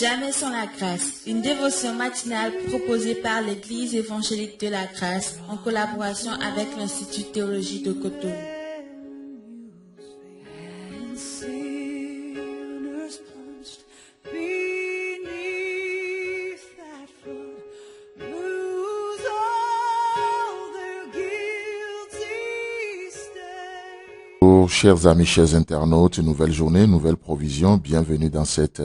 Jamais sans la grâce, une dévotion matinale proposée par l'Église évangélique de la grâce en collaboration avec l'Institut de théologie de Cotonou. Chers amis, chers internautes, nouvelle journée, nouvelle provision. Bienvenue dans cette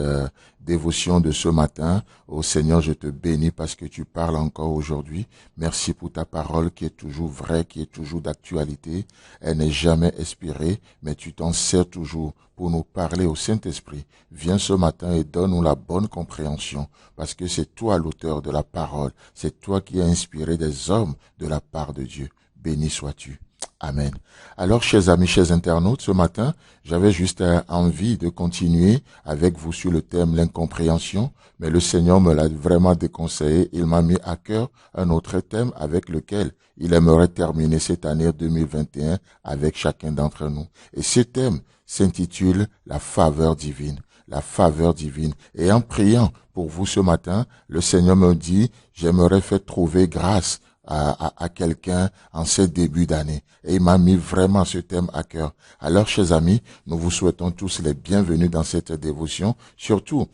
dévotion de ce matin. Ô Seigneur, je te bénis parce que tu parles encore aujourd'hui. Merci pour ta parole qui est toujours vraie, qui est toujours d'actualité. Elle n'est jamais expirée, mais tu t'en sers toujours pour nous parler au Saint-Esprit. Viens ce matin et donne-nous la bonne compréhension parce que c'est toi l'auteur de la parole. C'est toi qui as inspiré des hommes de la part de Dieu. Béni sois-tu. Amen. Alors, chers amis, chers internautes, ce matin, j'avais juste envie de continuer avec vous sur le thème l'incompréhension, mais le Seigneur me l'a vraiment déconseillé. Il m'a mis à cœur un autre thème avec lequel il aimerait terminer cette année 2021 avec chacun d'entre nous. Et ce thème s'intitule la faveur divine. La faveur divine. Et en priant pour vous ce matin, le Seigneur me dit, j'aimerais faire trouver grâce à quelqu'un en ce début d'année. Et il m'a mis vraiment ce thème à cœur. Alors, chers amis, nous vous souhaitons tous les bienvenus dans cette dévotion, surtout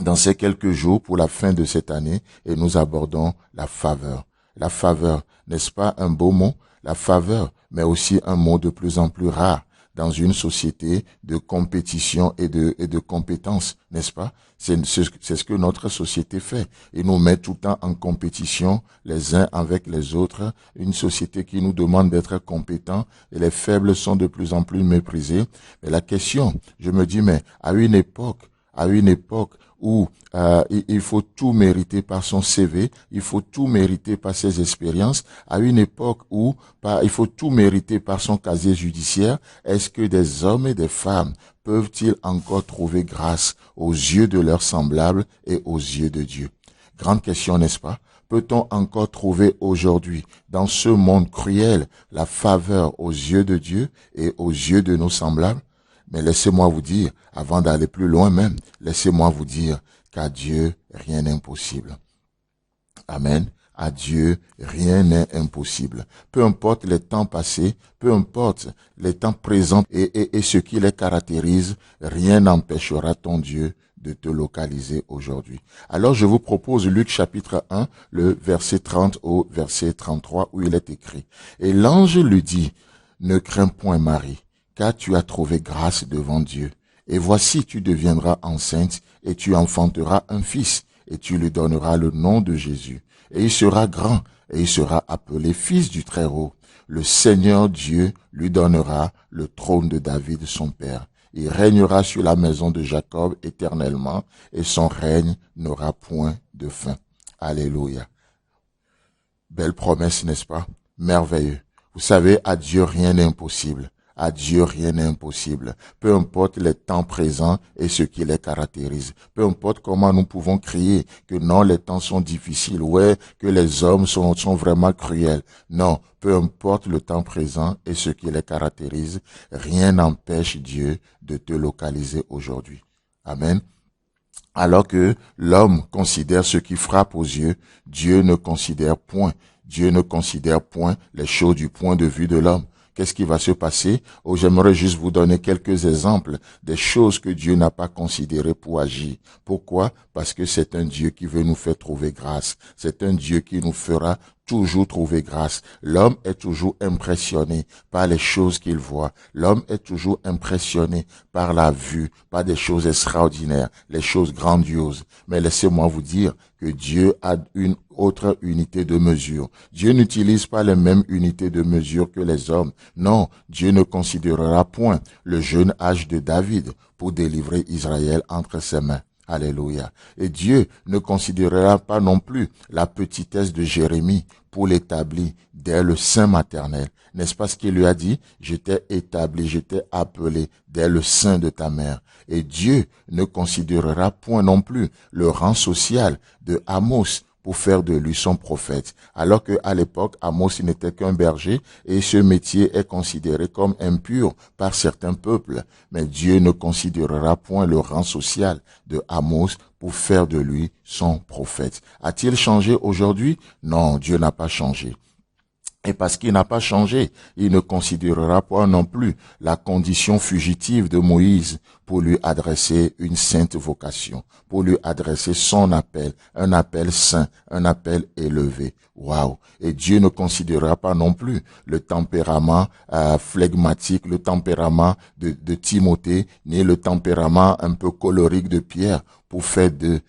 dans ces quelques jours pour la fin de cette année, et nous abordons la faveur. La faveur, n'est-ce pas un beau mot? La faveur, mais aussi un mot de plus en plus rare dans une société de compétition et de compétence, n'est-ce pas? C'est ce que notre société fait. Il nous met tout le temps en compétition les uns avec les autres. Une société qui nous demande d'être compétents et les faibles sont de plus en plus méprisés. Mais la question, je me dis, mais à une époque où il faut tout mériter par son CV, il faut tout mériter par ses expériences, à une époque où il faut tout mériter par son casier judiciaire, est-ce que des hommes et des femmes peuvent-ils encore trouver grâce aux yeux de leurs semblables et aux yeux de Dieu? Grande question, n'est-ce pas? Peut-on encore trouver aujourd'hui, dans ce monde cruel, la faveur aux yeux de Dieu et aux yeux de nos semblables? Mais laissez-moi vous dire, avant d'aller plus loin même, laissez-moi vous dire qu'à Dieu, rien n'est impossible. Amen. À Dieu, rien n'est impossible. Peu importe les temps passés, peu importe les temps présents et ce qui les caractérise, rien n'empêchera ton Dieu de te localiser aujourd'hui. Alors je vous propose Luc chapitre 1, le verset 30 au verset 33 où il est écrit. Et l'ange lui dit, ne crains point Marie, car tu as trouvé grâce devant Dieu. Et voici, tu deviendras enceinte et tu enfanteras un fils et tu lui donneras le nom de Jésus. Et il sera grand et il sera appelé fils du Très-Haut. Le Seigneur Dieu lui donnera le trône de David son père. Il régnera sur la maison de Jacob éternellement et son règne n'aura point de fin. Alléluia. Belle promesse, n'est-ce pas? Merveilleux. Vous savez, à Dieu rien n'est impossible. À Dieu, rien n'est impossible. Peu importe les temps présents et ce qui les caractérise. Peu importe comment nous pouvons crier que non, les temps sont difficiles. Ouais, que les hommes sont vraiment cruels. Non, peu importe le temps présent et ce qui les caractérise, rien n'empêche Dieu de te localiser aujourd'hui. Amen. Alors que l'homme considère ce qui frappe aux yeux, Dieu ne considère point. Dieu ne considère point les choses du point de vue de l'homme. Qu'est-ce qui va se passer? Oh, j'aimerais juste vous donner quelques exemples des choses que Dieu n'a pas considérées pour agir. Pourquoi? Parce que c'est un Dieu qui veut nous faire trouver grâce. C'est un Dieu qui nous fera toujours trouver grâce. L'homme est toujours impressionné par les choses qu'il voit. L'homme est toujours impressionné par la vue, par des choses extraordinaires, les choses grandioses. Mais laissez-moi vous dire que Dieu a une autre unité de mesure. Dieu n'utilise pas les mêmes unités de mesure que les hommes. Non, Dieu ne considérera point le jeune âge de David pour délivrer Israël entre ses mains. Alléluia. Et Dieu ne considérera pas non plus la petitesse de Jérémie pour l'établir dès le sein maternel. N'est-ce pas ce qu'il lui a dit? Je t'ai établi, je t'ai appelé dès le sein de ta mère. Et Dieu ne considérera point non plus le rang social de Amos pour faire de lui son prophète. Alors que à l'époque, Amos il n'était qu'un berger et ce métier est considéré comme impur par certains peuples. Mais Dieu ne considérera point le rang social de Amos pour faire de lui son prophète. A-t-il changé aujourd'hui? Non, Dieu n'a pas changé. Et parce qu'il n'a pas changé, il ne considérera pas non plus la condition fugitive de Moïse pour lui adresser une sainte vocation, pour lui adresser son appel, un appel saint, un appel élevé. Waouh! Et Dieu ne considérera pas non plus le tempérament flegmatique, le tempérament de Timothée, ni le tempérament un peu colérique de Pierre, pour faire de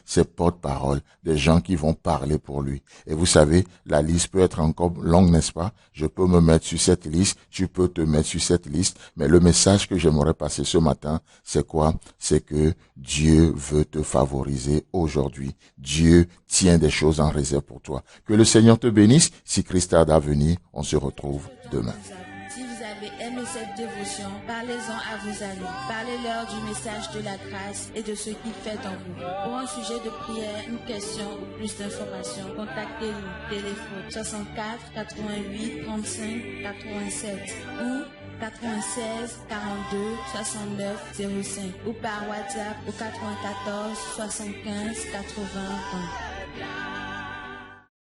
ses porte-paroles des gens qui vont parler pour lui. Et vous savez, la liste peut être encore longue, n'est-ce pas? Je peux me mettre sur cette liste, tu peux te mettre sur cette liste, mais le message que j'aimerais passer ce matin, c'est quoi? C'est que Dieu veut te favoriser aujourd'hui. Dieu tient des choses en réserve pour toi. Que le Seigneur te bénisse. Si Christ tarde à venir, on se retrouve demain. Si vous avez aimé cette dévotion, parlez-en à vos amis. Parlez-leur du message de la grâce et de ce qu'il fait en vous. Pour un sujet de prière, une question ou plus d'informations, contactez-nous. Téléphone 64 88 35 87 ou 96 42 69 05 ou par WhatsApp au 94 75 80 20.